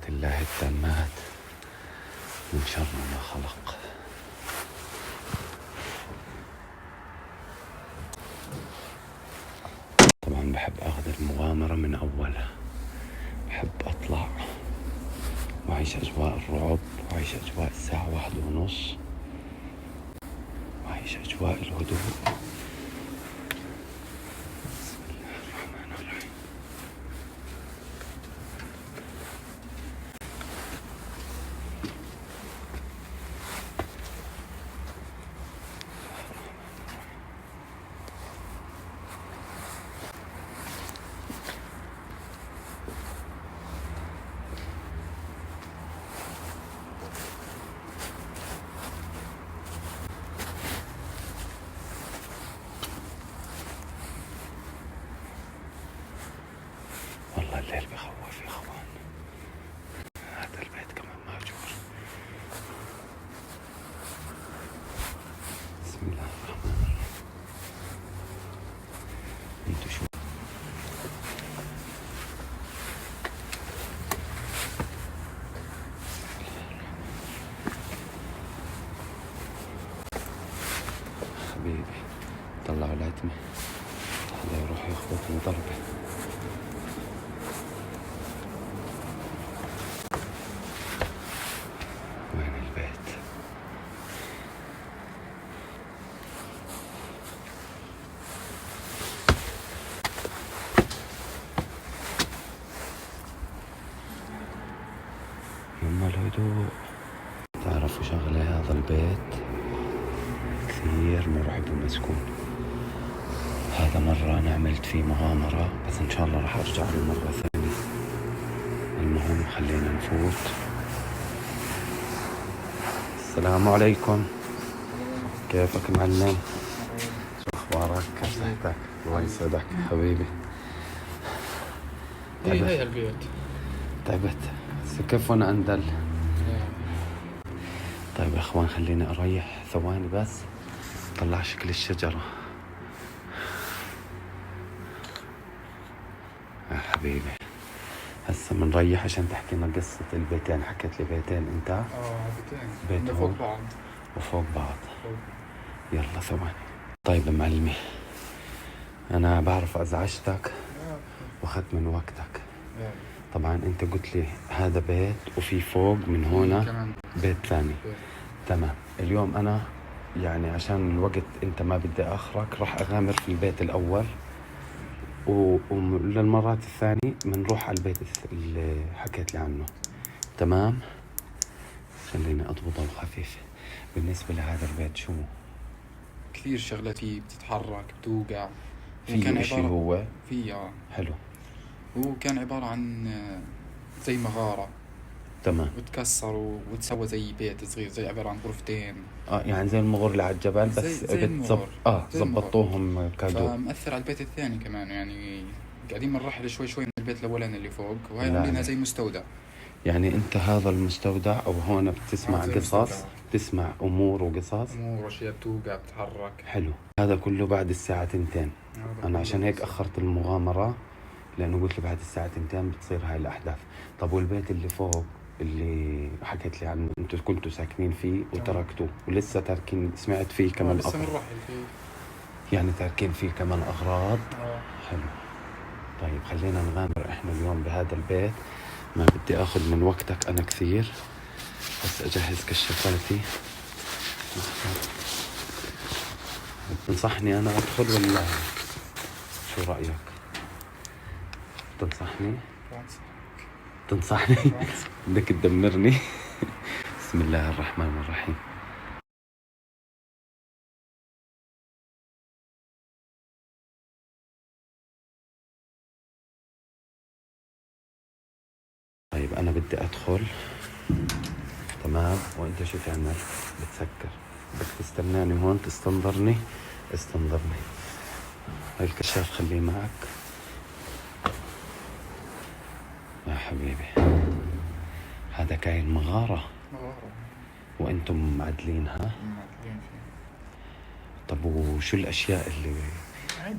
صفوات الله التامات من شر ما خلق. طبعا بحب أخذ المغامرة من أولها، بحب أطلع وأعيش أجواء الرعب، وأعيش أجواء الساعة 1:30، وأعيش أجواء الهدوء. والله الليل بخوف يا اخوان، هذا البيت كمان مهجور. بسم الله الرحمن الرحيم. انتو شو حبيبي، طلعوا العتمة، هذا يروح يخبطني ضربة. وين البيت؟ يما الهدوء. تعرفوا شغلة، هذا البيت كثير مرعب ومسكون. هذا مرة أنا عملت فيه مغامرة، بس إن شاء الله راح أرجع له مرة ثانية. المهم خلينا نفوت. السلام عليكم، كيفك معلم؟ شو أخبارك؟ كيف صحتك؟ الله يسعدك حبيبي. هي البيت تعبت بس كيف وأنا أندل. طيب يا أخوان خليني أريح ثواني بس، طلع شكل الشجرة يا حبيبي. هسه بنريح عشان تحكي لنا قصة البيتين. حكيت لي بيتين انت؟ بيتين بيت فوق هون بعض وفوق بعض. يلا ثواني. طيب معلمي، انا بعرف ازعجتك واخذت من وقتك. طبعا انت قلت لي هذا بيت وفي فوق من هنا بيت ثاني. تمام. اليوم انا يعني عشان الوقت انت ما بدي اخرك، راح اغامر في البيت الاول، وللمرات الثانية بنروح على البيت اللي حكيت لي عنه. تمام. خليني أضبطه خفيف. بالنسبة لهذا البيت شو كثير شغلات فيه بتتحرك بتوقع. في إشي هو فيه حلو. هو كان عبارة عن زي مغارة. تمام. وتكسر وتسوى زي بيت صغير، زي عبارة عن غرفتين. يعني زي المغور اللي على الجبل، بس زبطوهم كادو. فمأثر على البيت الثاني كمان، يعني قاعدين بنرحل شوي شوي من البيت الأولاني اللي فوق، وهي عاملينها زي مستودع. يعني انت هذا المستودع او هون بتسمع قصص، بتسمع امور وقصص، امور واشياء بتوقع بتتحرك. حلو. هذا كله بعد الساعة 2. انا عشان هيك اخرت المغامرة، لانه قلت لي بعد الساعة 2 بتصير هاي الاحداث. طب والبيت اللي فوق اللي حكيت لي عنه، انتوا كنتوا ساكنين فيه وتركتوه ولسه تاركين؟ سمعت فيه كمان لسه بنرحل فيه، يعني تاركين فيه كمان اغراض. حلو. طيب خلينا نغامر احنا اليوم بهذا البيت. ما بدي اخذ من وقتك انا كثير، بس اجهز كشافاتي. تنصحني انا ادخل ولا شو رايك؟ تنصحني بدك تدمرني. بسم الله الرحمن الرحيم. طيب أنا بدي أدخل. تمام. وأنت شو تعمل؟ بتسكر. بدك تستناني هون تستنظرني؟ استنظرني. هاي الكشاف خليه معك يا حبيبي. هذا كاين مغارة وأنتم معدلينها. طب وشو الأشياء اللي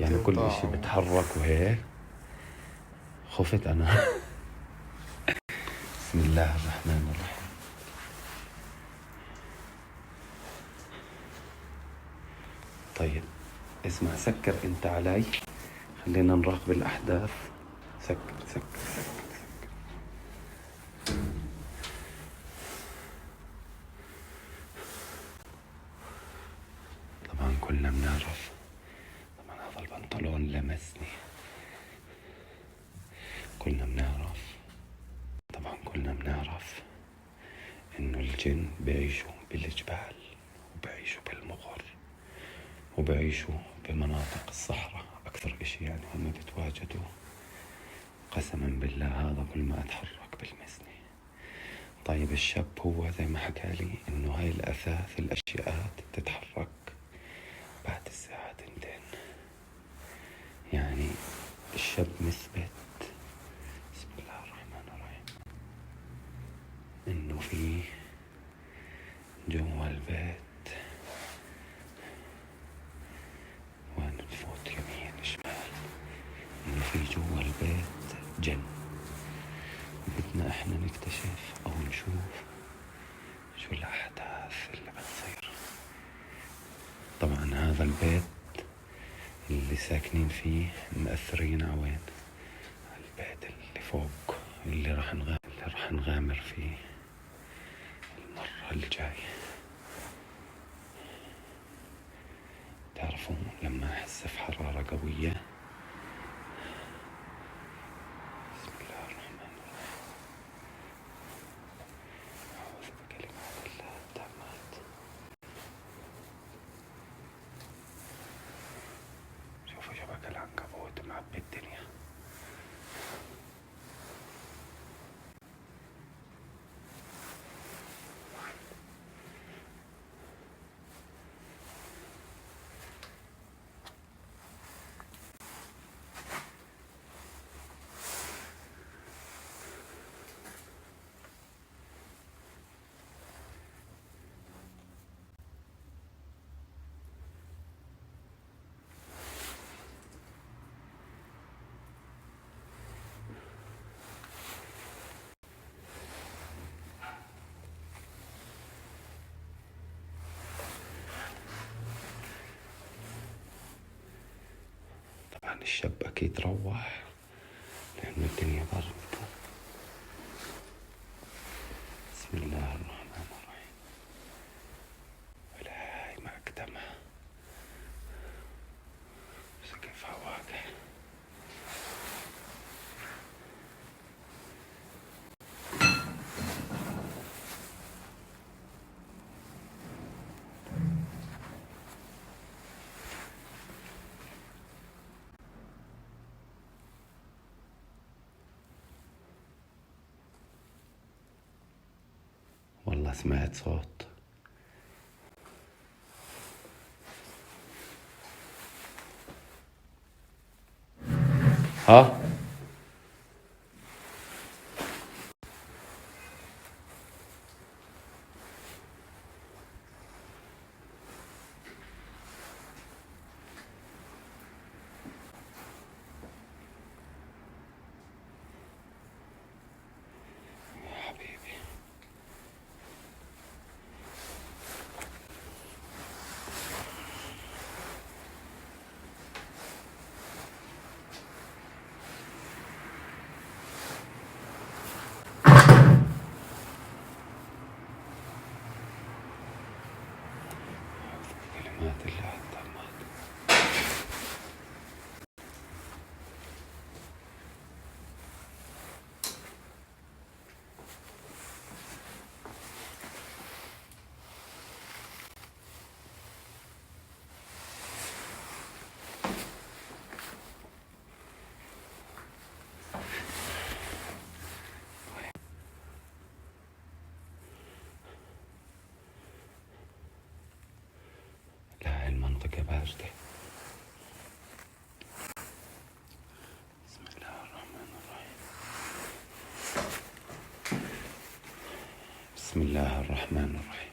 يعني كل إشي بتحرك وهيك؟ خفت أنا. بسم الله الرحمن الرحيم. طيب اسمع، سكر انت علي، خلينا نراقب الأحداث. سكر سكر سكر سكر. طبعا كلنا بنعرف، طبعا هذا البنطلون لمسني. كلنا بنعرف إنه الجن بيعيشوا بالجبال وبيعيشوا بالمغر وبيعيشوا بمناطق الصحراء أكثر إشي، يعني هم بيتواجدوا. قسما بالله هذا كل ما أتحرك بالمسني. طيب الشاب هو زي ما حكى لي إنه هاي الأثاث الأشياء تتحرك بعد الساعة 2. يعني الشاب مثبت، بسم الله الرحمن الرحيم، إنه في جوا البيت، وين تفوت يمين شمال، إنه في جوا البيت جن. بدنا إحنا نكتشف أو نشوف شو الأحداث اللي بتصير. طبعا هذا البيت اللي ساكنين فيه مأثرين على وين؟ على البيت اللي فوق، اللي راح نغامر فيه المرة الجاية. تعرفوا لما أحس في حرارة قوية، بسم الله الرحمن الرحيم، أعوذ بكلمات الله التامات. شوفوا شبك العنكبوت معبي الدنيا. طبعا الشاب أكيد روح لأنه الدنيا برد. بسم الله الرحمن الرحيم. ولا هاي مقدمة، سقف واقع. والله سمعت صوت. ها؟ يا حبيبي كلمات الله التامات. لا، المنطقة باردة. بسم الله الرحمن الرحيم. بسم الله الرحمن الرحيم.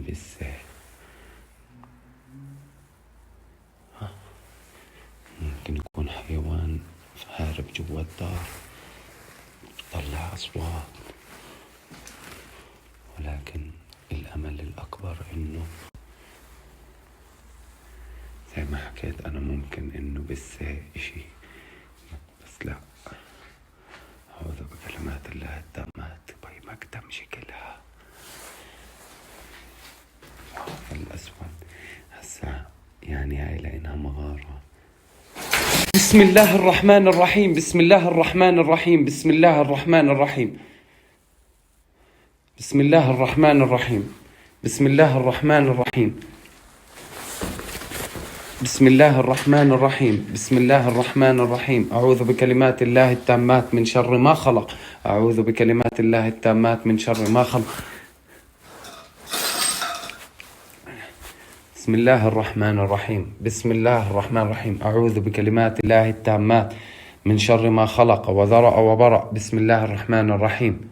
بسة. ممكن يكون حيوان هارب جوا الدار طلع أصوات، ولكن الأمل الأكبر إنه زي ما حكيت أنا ممكن إنه بسة إشي، بس لا. أعوذ بكلمات الله التامات. باي مكتم شكلها الأسود. هسا يعني هاي لأنها مغارة. بسم الله الرحمن الرحيم. بسم الله الرحمن الرحيم. بسم الله الرحمن الرحيم. بسم الله الرحمن الرحيم. بسم الله الرحمن الرحيم. بسم الله الرحمن الرحيم. بسم الله الرحمن الرحيم. أعوذ بكلمات الله التامات من شر ما خلق. أعوذ بكلمات الله التامات من شر ما خلق. بسم الله الرحمن الرحيم. بسم الله الرحمن الرحيم. أعوذ بكلمات الله التامات من شر ما خلق وذرأ وبرأ. بسم الله الرحمن الرحيم.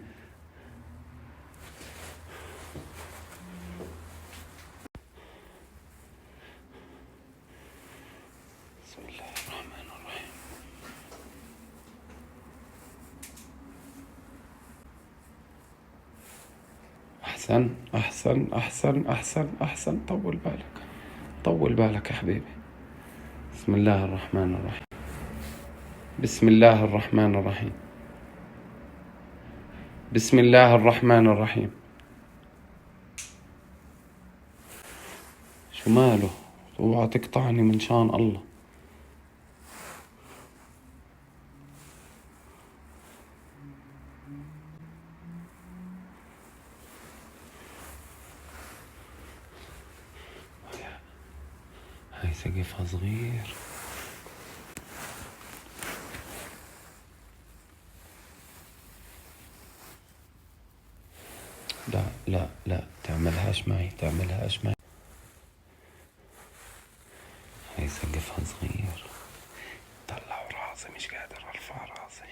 بسم الله الرحمن الرحيم. أحسن أحسن أحسن أحسن أحسن. طول بالك، طول بالك يا حبيبي. بسم الله الرحمن الرحيم. بسم الله الرحمن الرحيم. بسم الله الرحمن الرحيم. شو ماله؟ اوعى تقطعني من شان الله. هاي سقفها صغير. لا لا لا، تعملهاش معي، تعملهاش معي. هاي سقفها صغير. طلعوا راسي، مش قادر ارفع راسي.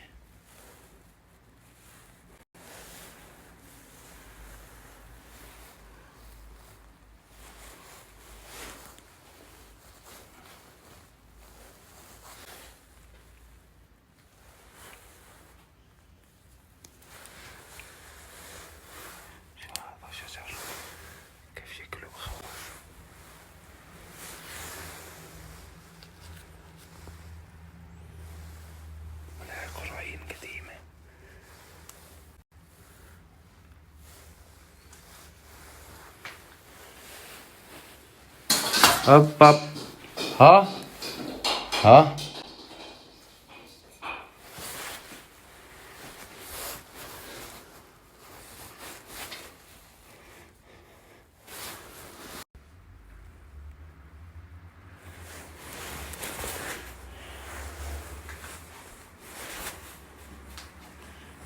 أب أب. ها ها.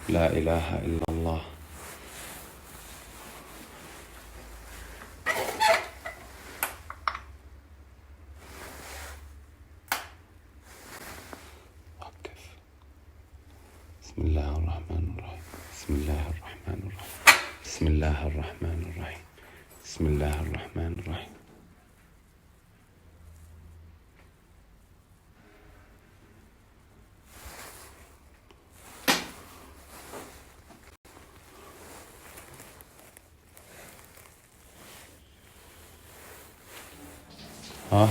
لا إله إلا الله. بسم الله الرحمن الرحيم. بسم الله الرحمن الرحيم. بسم الله الرحمن الرحيم. بسم الله الرحمن الرحيم. ها.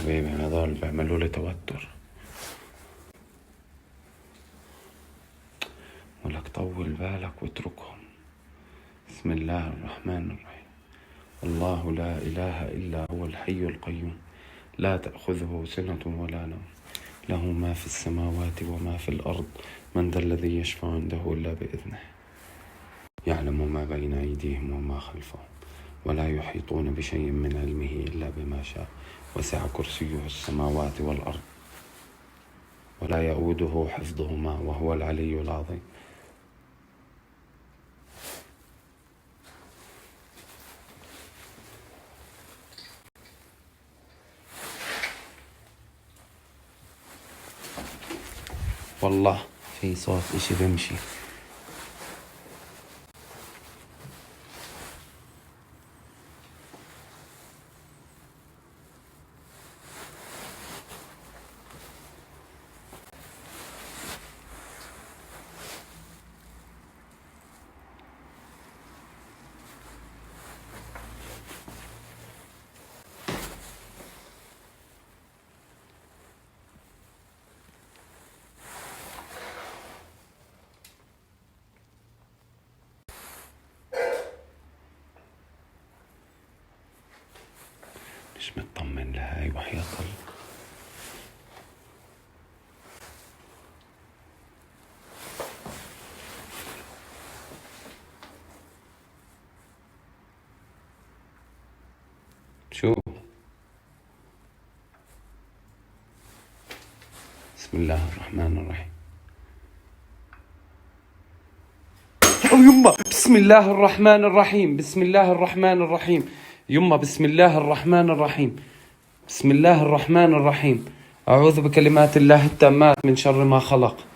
حبيبي هذول بيعملوا لي توتر. ولك طول بالك واتركهم. بسم الله الرحمن الرحيم. الله لا إله إلا هو الحي القيوم لا تأخذه سنة ولا نوم له ما في السماوات وما في الأرض من ذا الذي يشفع عنده إلا بإذنه يعلم ما بين أيديهم وما خلفهم ولا يحيطون بشيء من علمه إلا بما شاء وسع كرسيه السماوات والأرض ولا يؤوده حفظهما وهو العلي العظيم. والله في صوت إشي بمشي. مش مطمن لهاي وحياة الله. شو بسم الله الرحمن الرحيم. يما بسم الله الرحمن الرحيم. بسم الله الرحمن الرحيم. يما بسم الله الرحمن الرحيم. بسم الله الرحمن الرحيم. أعوذ بكلمات الله التامات من شر ما خلق.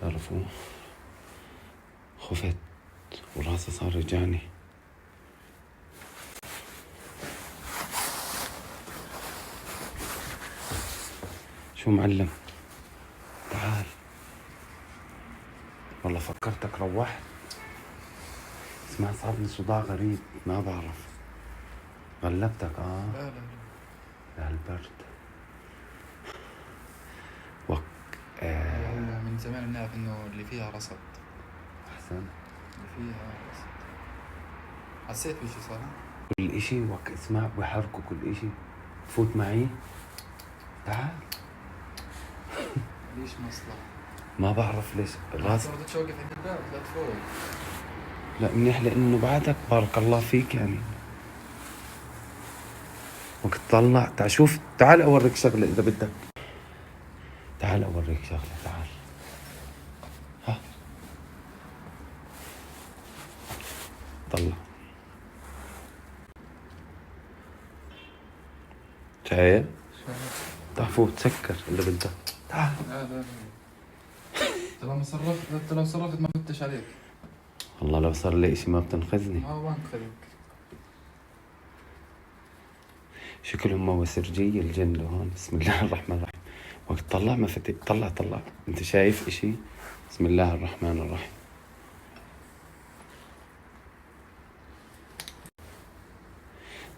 تعرفوا خفت وراسي صار يجاني. شو معلم تعال والله فكرتك روحت. اسمع صابني صداع غريب ما بعرف غلبتك. لا لا البرد من زمان بنعرف انه اللي فيها رصد. احسن اللي فيها رصد. حسيت بشي صراحة. كل اشي اسمع بحركوا كل اشي. فوت معي تعال. ليش مصلحة؟ ما بعرف ليش راسي. بدك توقف عند الباب لا تفوت. لا منيح لانه بعدك بارك الله فيك يعني وقت طلع. تعال شوف تعال اوريك شغله اذا بدك. تعال اوريك شغله تعال. ها طلع شايف. تعال فوت سكر اللي بدك. تعال. لا لو صرفت ما فتش عليك. والله لو صار لي اشي ما بتنقذني. ما هو انقذك. شكلهم موسرجية الجن هون. بسم الله الرحمن الرحيم. وقت طلع ما فتح. طلع انت شايف اشي. بسم الله الرحمن الرحيم.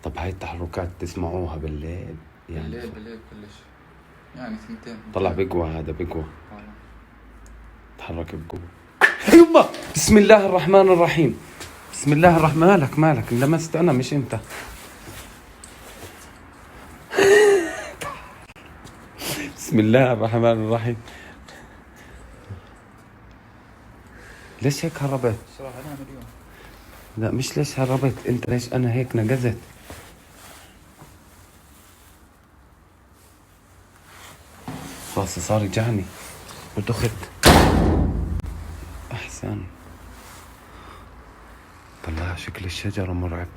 طب هاي التحركات تسمعوها بالليل يعني. بالليل كلش يعني ثنتين. طلع بقوى هذا بقوى. تحرك بقوة. يما بسم الله الرحمن الرحيم. بسم الله الرحمن. مالك لمست انا مش انت. بسم الله الرحمن الرحيم. ليش هيك هربت؟ صراحة أنا مليون. لا مش ليش هربت انت. ليش انا هيك نقزت. راسي صار يجعني ودخت. احسن. طلع شكل الشجرة مرعب.